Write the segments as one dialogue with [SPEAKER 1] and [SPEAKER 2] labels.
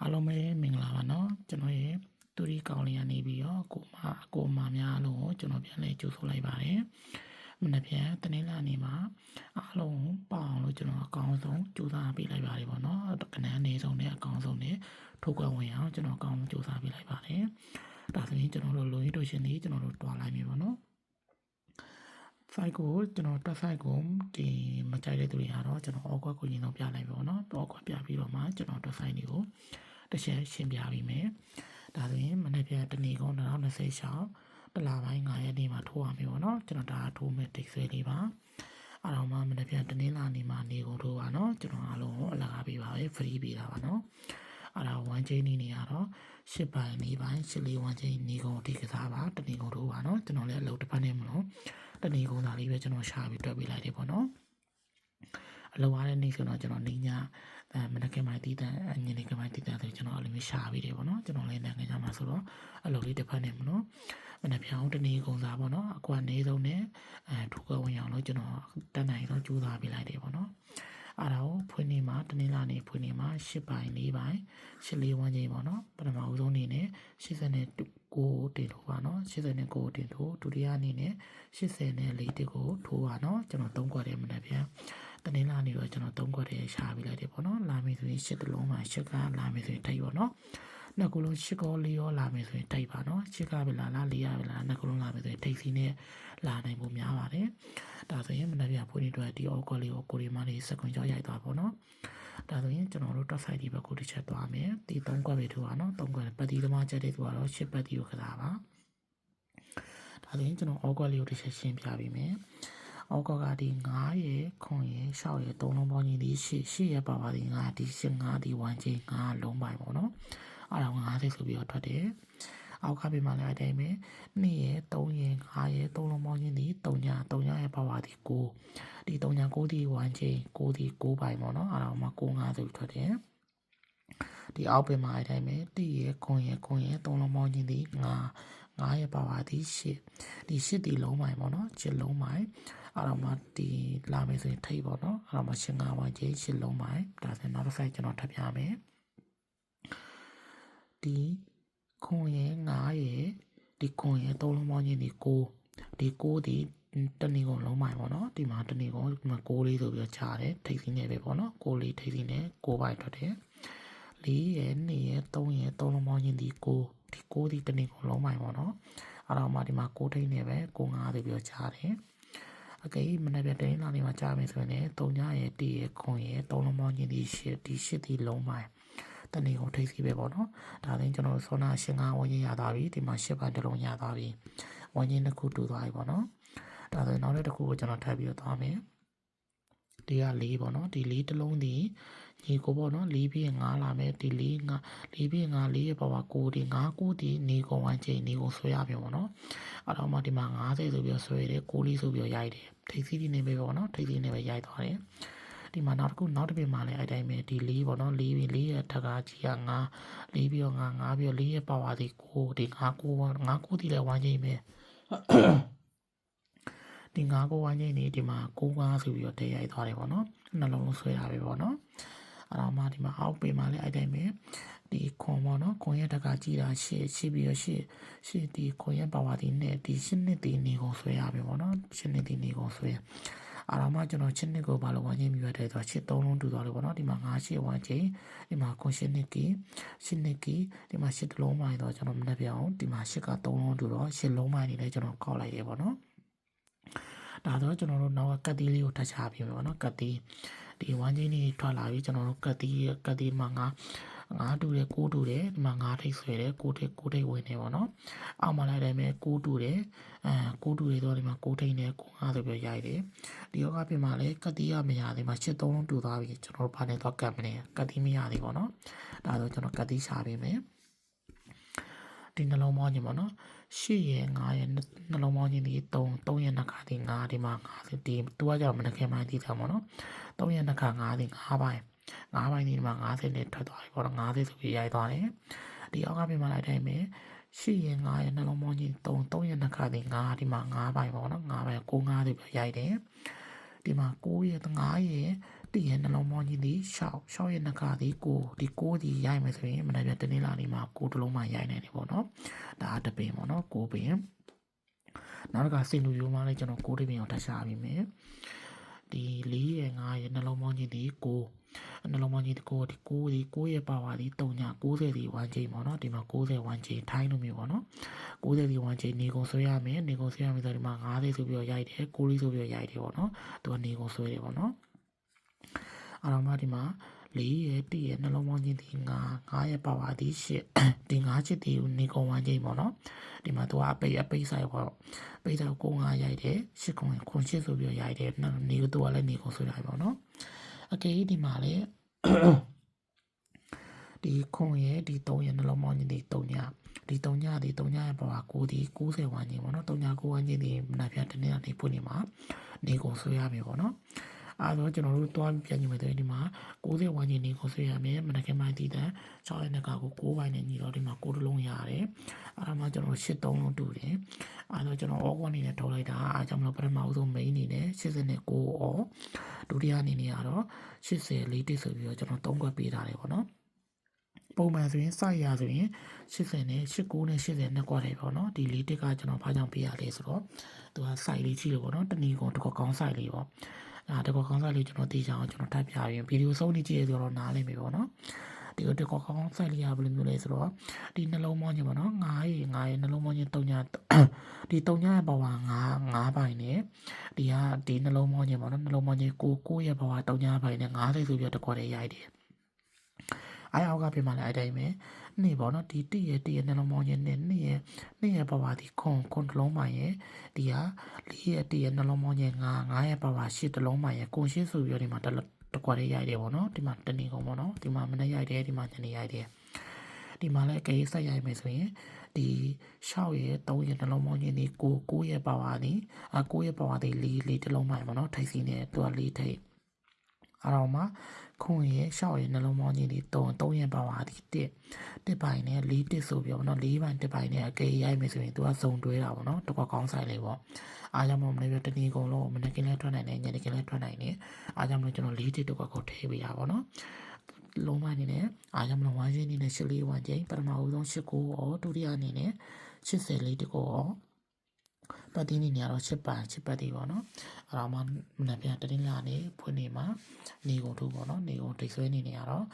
[SPEAKER 1] အားလုံးပဲမင်္ဂလာပါနော်ကျွန်တော်ရဲ့တူရီကောင်းလေးကနေပြီးတော့ကိုမများလို့ကျွန်တော်ပြန်လဲကြိုဆိုလိုက်ပါတယ်မနေ့ပြန်တနင်္လာနေ့မှာအားလုံးပေါအောင်လို့ကျွန်တော်အကောင်းဆုံးကြိုးစားပေးလိုက်ပါတယ်ပေါ့နော်ကနန်းနေဆုံးနဲ့အကောင်းဆုံးနဲ့ထုတ်ကွက်ဝင်အောင်ကျွန်တော်အကောင်းဆုံးကြိုးစားပေးလိုက်ပါတယ်ဒါဆိုရင်ကျွန်တော်တို့လူရင်းတို့ရှင်တွေကျွန်တော်တို့တွားလိုက်ပြီပေါ့နော်ဆိုင်ကိုကျွန်တော်တက်ဆိုင်ကိုဒီမကြိုက်တဲ့သူတွေကတော့ကျွန်တော်အောက်ကွက်ကိုရင်တော့ပြလိုက်ပါတော့အောက်ကွက်ပြပြီးတော့မှကျွန်တော်တက်ဆိုင်တွေကိုတစ်ချက်ရှင်းပြပေးမယ်ဒါဆိုရင်မနေ့ကတနေ့ကုန်2020ရှောင်းတလပိုင်း9ရက်နေ့မှာထိုးရမယ်ပေါ့နော်ကျွန်တော်ဒါထိုးမဲ့တိတ်ဆွဲလေးပါအားလုံးမနေ့ကတနေ့လာနေမှာနေကုန်ထိုးပါနော်ကျွန်တော်အားလုံးအလကားပေးပါပဲ free ပေးတာပါနော်အဲ့ဒါ1 chain နေရတော့10ပိုင်း4ပိုင်း14 1 chain နေကုန်ဒီကစားပါတနေ့ကုန်ထိုးပါနော်ကျွန်တော်လည်းအလုပ်တစ်ဖက်နဲ့မလို့တနေ့ကုန်သားလေးပဲကျွန်တော်ရှာပြီးတွက်ပေးလိုက်တယ်ပေါ့နော်အလုပ်အားတဲ့နေ့ဆိုတော့ကျွန်တော်နေညမနက်ကမှတီးတန်ညနေကမှတီးတန်ဆိုကျွန်တော်အလိုမျိုးရှာပြီးတယ်ပေါ့နော်ကျွန်တော်လည်းနိုင်ငံခြားမှာဆိုတော့အလုပ်လေးတစ်ဖက်နဲ့မလို့မနက်ဖြန်တနေ့ကုန်သားပေါ့နော်အခုကနေဆုံးနဲ့ထူကဝင်အောင်လို့ကျွန်တော်တက်နိုင်တော့ကြိုးစားပေးလိုက်တယ်ပေါ့နော်အဲ့ဒါကိုဖွင့်နေမှာတနေ့လာနေဖွင့်နေမှာ10ပိုင်း4ပိုင်း14ဝန်းကျင်ပေါ့နော်ပထမဦးဆုံးအနေနဲ့89တင်ထိုးပါနော်89တင်ထိုးဒုတိယအနေနဲ့84တင်ကိုထိုးပါနော်ကျွန်တော်3ခွက်တယ်မနေ့ပြန်တနေ့လာနေတော့ကျွန်တော်3ခွက်တယ်ရှာပြီးလိုက်တယ်ပေါ့နော်လာမယ်ဆိုရင်10တလုံးမှာ10ကလာမယ်ဆိုရင်ထိုက်ပေါ့နော်နှစ်ခုလုံး10ကော4ရောလာမယ်ဆိုရင်ထိုက်ပါနော်10ကပဲလာ4ရပဲလာနှစ်ခုလုံးလာမယ်ဆိုရင်ထိတ်စီနဲ့လာနိုင်ဖို့များပါတယ်ဒါဆိုရင်မနေ့ကဖွင့်နေတော့ဒီအော်ကောလေးကိုကိုရီမာလေးစကွန်ကြောရိုက်သွားပေါ့နော်ဒါဆိုရင်ကျွန်တော်တို့ top side ဒီဘက်ကိုတစ်ချက်သွားမယ်ဒီ3ခွက်ပဲထိုးပါနော်3ခွက်ပတ်တီသမားချက်တဲ့သူကတော့10ပတ်တီကိုကစားပါဒါဆိုရင်ကျွန်တော်အော်ကောလေးကိုတစ်ချက်ရှင်းပြပေးမယ်အောက်ကကဒီ9ရယ်9ရယ်6ရယ်3လုံးပေါင်းကြီးဒီ8ရယ်ပါပါဒီ9ဒီ5ဒီ1ချင်း9လုံးပိုင်းပေါ့နော်အဲ့ဒါ50ဆိုပြီးတော့ထွက်တယ်အောက်ကပြမှာလည်းအတိုင်းပဲ2ရယ်3ရယ်5ရယ်3လုံးပေါင်းချင်းဒီ3ရယ်ပါပါဒီ9ဒီ3 9ဒီ1ချင်း9ဒီ9ပိုင်းပေါ့နော်အဲ့ဒါမှ9 5ဆိုပြီးထွက်တယ်ဒီအောက်ပြမှာအတိုင်းပဲ1ရယ်9ရယ်3လုံးပေါင်းချင်းဒီ9ရယ်ပါပါဒီ8ဒီ8ဒီလုံးပိုင်းပေါ့နော်8လုံးပိုင်းအဲ့တော့မှဒီလာမယ်ဆိုရင်ထိပ်ပေါ့နော်အဲ့တော့မှရှင်း9ပိုင်းချင်း8လုံးပိုင်းဒါဆိုနောက်တစ်ဆိုင်ကျွန်တော်ထပ်ပြမယ်ဒီခွန်ရဲ့9ရဲ့ဒီခွန်ရဲ့3လုံးပေါင်းချင်းဒီ9ဒီ9ဒီတနည်းကုန်လုံးပိုင်းပေါ့နော်ဒီမှာတနည်းကုန်ဒီမှာ6လေးဆိုပြီးတော့ခြားတယ်ထိပ်စီးနေပဲပေါ့နော်6လေးထိပ်စီးနေ6ပိုင်းထွက်တယ်4ရဲ့2ရဲ့3ရဲ့3လုံးပေါင်းချင်းဒီ9ဒီတနည်းကုန်လုံးပိုင်းပေါ့နော်အဲ့တော့မှဒီမှာ6ထိပ်နေပဲ9 5ဆိုပြီးတော့ခြားတယ်အကေမနေ့ကတိုင်းလာနေမှာကြားမယ်ဆိုရင်လည်း3ညရဲ့1ရဲ့ခွန်ရဲ့3လုံးပေါင်းချင်းဒီ8ဒီလုံးပိုင်းတနေ့ကုန်ထိပ်စီးပဲပေါ့နော်ဒါသိကျွန်တော်ဆောနာရှင်5ဝန်းကျင်ရသွားပြီဒီမှာ10ပိုင်းတစ်လုံးရသွားပြီဝန်းကျင်တစ်ခုတူသွားပြီပေါ့နော်ဒါဆိုနောက်တစ်ခုကိုကျွန်တော်ထပ်ပြီးတော့သွားမယ်ဒီက4ပေါ့နော်ဒီ4တစ်လုံးဒီညီကိုပေါ့နော်4ပြီး5လာမယ်ဒီ4ပြီး5 4ရဲ့ပါဝါ9ဒီ5 9ဒီနေကုန်ဝန်းကျင်နေကုန်ဆွဲရပြီပေါ့နော်အဲ့တော့မှဒီမှာ50ဆိုပြီးတော့ဆွဲတယ်9လေးဆိုပြီးတော့ရိုက်တယ်ထိပ်စီးဒီနေပဲပေါ့နော်ထိပ်စီးနေပဲရိုက်သွားတယ်ဒီမှာနောက်တစ်ပြင်မှာလည်းအဲ့တိုင်းပဲဒီ4ပေါ့နော်4ရဲ့ထက်ကကြီးက9 4ပြီးတော့5ပြီးတော့4ရဲ့ပါဝါဒီ9ဒီ5 9ဒီလည်းဝိုင်းချင်းပဲဒီ9ကိုဝိုင်းချင်းနေဒီမှာ9 5ဆိုပြီးတော့တဲရိုက်သွားတယ်ပေါ့နော်နှလုံးလုံးဆွဲတာပဲပေါ့နော်အဲ့တော့မှဒီမှာအောက်ပေမှာလည်းအဲ့တိုင်းပဲဒီခွန်ပေါ့နော်ခွန်ရဲ့တက်ကကြီးတာ8ပြီးတော့8ဒီခွန်ရဲ့ပါဝါဒီနဲ့ဒီ8နှစ်ဒီနေကိုဆွဲရပြီပေါ့နော်8နှစ်ဒီနေကိုဆွဲအားလုံးမှကျွန်တော်7နှစ်ကိုဘာလို့ဝိုင်းချင်းမြွတ်တယ်ဆိုတော့8 3လုံးတူသွားလို့ပေါ့နော်ဒီမှာ9 8ဝိုင်းချင်းဒီမှာခွန်8နှစ်ကြီး8နှစ်ကြီးဒီမှာ8လုံးပိုင်းတော့ကျွန်တော်မနှက်ပြအောင်ဒီမှာ8က3လုံးတူတော့8လုံးပိုင်းနေလဲကျွန်တော်ကောက်လိုက်တယ်ပေါ့နော်ဒါတော့ကျွန်တော်တို့နောက်ကတ်တီးလေးကိုထပ်ချပြမယ်ပေါ့နော်ကတ်တီးဒီဝိုင်းချင်းကြီးထွက်လာပြီကျွန်တော်တို့ကတ်တီးမှာ9တူတယ်9တူတယ်ဒီမှာ9ထိပ်ဆွဲတယ်9ထိပ်ဝင်နေပေါ့နော်အောက်မှာလိုက်တယ်မဲ့9တူတယ်9တူတယ်တော့ဒီမှာ9ထိပ်နဲ့9 5ဆိုပြီးရိုက်တယ်ဒီရောကပြင်မှာလဲကတ်တီးရမရသေးမှာ8 3လုံးတူသွားပြီကျွန်တော်တို့ဘာနဲ့တော့ကတ်မလဲကတ်တီးမရသေးပေါ့နော်ဒါဆိုကျွန်တော်ကတ်တီးရှာပေးမယ်ဒီနှလုံးပေါင်းခြင်းပေါ့နော်8ရယ်9ရယ်နှလုံးပေါင်းခြင်းဒီ3ရယ်နှစ်ခါဒီ9ဒီမှာ9ဒီတူကကြောင့်မနှခင်ပိုင်းဒီသားပေါ့နော်3ရယ်နှစ်ခါ9ဒီ9ပိုင်း9ပိုင်းဒီမှာ50နဲ့ထွက်သွားပြီပေါ့နော်50ဆိုပြီးရိုက်သွားတယ်ဒီအောက်ကပြင်မှာလိုက်တိုင်းပဲ8ရယ်9ရယ်နှလုံးပေါင်းခြင်း3ရယ်နှစ်ခါဒီ9ဒီမှာ9ပိုင်းပေါ့နော်9ပိုင်း9 5ဆိုပြီးရိုက်တယ်ဒီမှာ9ရယ်5ရယ် တည့်ရဲ့နှလုံးပေါင်းကြီးဒီ6ရဲ့နှစ်ခါဒီ9ဒီ9ဒီရိုက်မယ်ဆိုရင်မနေ့ကတနေ့လာနေမှာ9တလုံးမှရိုက်နိုင်တယ်ပေါ့နော်ဒါတပင်ပေါ့နော်9ပင်နောက်တစ်ခါစင်လူရိုးမှလည်းကျွန်တော်9တပင်အောင်ထပ်ရှာပြီးမယ်ဒီ4ရဲ့5ရဲ့နှလုံးပေါင်းကြီးဒီ9နှလုံးပေါင်းကြီးဒီ9ရဲ့ပါဝါဒီ3ည90ဒီ1ချိန်ပေါ့နော်ဒီမှာ91ချိန်ထိုင်းလိုမျိုးပေါ့နော်90ဒီ1ချိန်နေကုန်ဆွဲရမယ်နေကုန်ဆွဲရမယ်ဆိုဒီမှာ90ဆိုပြီးတော့ရိုက်တယ်90ဆိုပြီးတော့ရိုက်တယ်ပေါ့နော်သူကနေကုန်ဆွဲတယ်ပေါ့နော်အဲ့တော့မှဒီမှာ4ရဲ့1ရဲ့နှလုံးပေါင်းချင်းဒီ9ရဲ့ပါဝါဒီ8ဒီ9ချစ်ဒီကိုနေကုန်1ချိန်ပေါ့နော်ဒီမှာသူကအပိတ်ဆိုင်ပေါ့ပိတ်ဆိုင်ကို9ရိုက်တယ်8ကုန်ခွန်8ဆိုပြီးတော့ရိုက်တယ်နေကိုသူကလည်းနေကုန်ဆွဲတာပေါ့နော်အကေဒီမှာလည်းဒီခွန်ရဲ့ဒီ3ရဲ့နှလုံးပေါင်းချင်းဒီ3ညဒီ3ညရဲ့ပါဝါ9ဒီ90ဝန်းကျင်ပေါ့နော်3ည9ဝန်းကျင်ဒီမနက်ဖြန်တနေ့ကနေဖွင့်နေမှာနေကုန်ဆွဲရမယ်ပေါ့နော်အဲ့တော့ကျွန်တော်တို့တွားပြန်ကြည့်မယ်ဆိုရင်ဒီမှာ90ဝန်းကျင်နေကိုဆွဲရမယ်မနက်ခင်းပိုင်းတည်တဲ့6ရက်နှစ်ကကို9ပိုင်းနဲ့ညီတော့ဒီမှာ9တလုံးရတယ်အဲ့ဒါမှကျွန်တော်83လုံးတူတယ်အဲ့တော့ကျွန်တော် all 1အနေနဲ့ထုတ်လိုက်တာအားကြောင့်မလို့ပထမဦးဆုံး main အနေနဲ့89 all ဒုတိယအနေနဲ့ကတော့84တစ်ဆိုပြီးတော့ကျွန်တော်3ခွက်ပေးထားတယ်ပေါ့နော်ပုံမှန်ဆိုရင်စိုက်ရဆိုရင်80နဲ့89နဲ့80နှစ်ကွက်တယ်ပေါ့နော်ဒီ4တစ်ကကျွန်တော်ဘာကြောင့်ပေးရလဲဆိုတော့သူကစိုက်လေးကြည့်လို့ပေါ့နော်တနည်းကုန်တစ်ခွက်ကောင်းစိုက်လေးပေါ့တကောကောင်းဆိုင်လေးကျွန်တော်သိချင်အောင်ကျွန်တော်ထပ်ပြရင်ဗီဒီယိုဆုံးနေကြည့်ရဆိုတော့နားလည်ပြီပေါ့နော်ဒီတကောကောင်းဆိုင်လေးရဘယ်လိုမျိုးလဲဆိုတော့ဒီနှလုံးပေါင်းခြင်းပေါ့နော်9ရဲ့နှလုံးပေါင်းခြင်း3ညဒီ3ညရဲ့ဘဝ9ပိုင်းနဲ့ဒီနှလုံးပေါင်းခြင်းပေါ့နော်နှလုံးပေါင်းခြင်း9ရဲ့ဘဝ3ညပိုင်းနဲ့90ဆိုပြီးတော့တကွက်လေးရိုက်တယ်အဲ့အောက်ကပြင်မှလည်းအဲ့တိုင်းပဲနေပေါ့နော်ဒီ1ရဲ့နှလုံးပေါင်းခြင်းနဲ့2ရဲ့ဘဝဒီခွန်တလုံးပိုင်းရဲ့ဒီက4ရဲ့နှလုံးပေါင်းခြင်း9ရဲ့ဘဝ8တလုံးပိုင်းရဲ့ခွန်8ဆိုပြီးတော့ဒီမှာတကွက်လေးရိုက်တယ်ပေါ့နော်ဒီမှာတနည်းကုန်ပေါ့နော်ဒီမှာမနေ့ရိုက်တယ်ဒီမှာညနေရိုက်တယ်ဒီမှာလည်းအကေးဆက်ရိုက်မယ်ဆိုရင်ဒီ6ရဲ့3ရဲ့နှလုံးပေါင်းခြင်းဒီ9ရဲ့ဘဝဒီ9ရဲ့ဘဝဒီ4တလုံးပိုင်းပေါ့နော်ထိပ်စီနဲ့သူက4ထိပ်အဲ့တော့မှခွန်ရဲ့6ရဲ့နှလုံးပေါင်းခြင်းဒီ3ရဲ့ဘဝဒီ1ပိုင်းနဲ့4တစ်ဆိုပြီးတော့နော်4ပိုင်း1ပိုင်းနဲ့အကေးရိုက်မယ်ဆိုရင်သူကစုံတွဲတာပေါ့နော်တကွက်ကောင်းဆိုင်လေးပေါ့အားကြောင့်မလို့မနေ့ကတနည်းကုန်လုံးမနေ့ကလည်းထွက်နိုင်တယ်ညနေကလည်းထွက်နိုင်တယ်အားကြောင့်မလို့ကျွန်တော်4တစ်တကွက်ကိုထည့်ပေးတာပေါ့နော်လုံးမအနေနဲ့အားကြောင့်မလို့1ရှင်းအနေနဲ့84ဝန်းကျင်ပထမဦးဆုံး89ရောဒုတိယအနေနဲ့84တကောရောပတ်တင်းနေနေတော့8ပတ်တီပေါ့နော်အဲ့တော့မှမနေ့ပြန်တတင်းလာနေဖွင့်နေမှာနေကုန်ထုပေါ့နော်နေကုန်တိတ်ဆွဲနေနေရတော့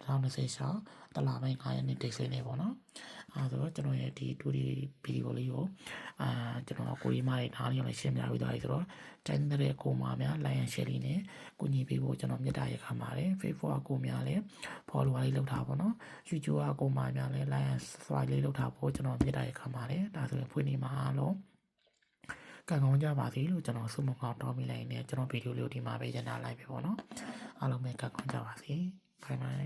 [SPEAKER 1] 2026တလပိုင်း9ရက်နေ့တိတ်ဆွဲနေပေါ့နော်အဲဆိုတော့ကျွန်တော်ရဲ့ဒီ2D ဗီဒီယိုလေးကိုကျွန်တော်ကိုရီးမားရဲ့နားလေးကိုလည်းရှင်းပြပေးသွားပြီဆိုတော့တိုင်းတဲ့ကိုမာများ like and share လေးနဲ့ကူညီပေးဖို့ကျွန်တော်မေတ္တာရက်ခံပါတယ် Facebook အကိုများလည်း follow လေးလုပ်ထားပါတော့ YouTube အကိုမာများလည်း like and subscribe လေးလုပ်ထားဖို့ကျွန်တော်မေတ္တာရက်ခံပါတယ်ဒါဆိုရင်ဖွင့်နေမှာအားလုံးကံကောင်းကြပါစေလို့ကျွန်တော်ဆုမကောင်းတောင်းပေးလိုက်နေကျွန်တော်ဗီဒီယိုလေးကိုဒီမှာပဲညှိနှိုင်းလိုက်ပြီပေါ့နော်အားလုံးပဲကံကောင်းကြပါစေ bye bye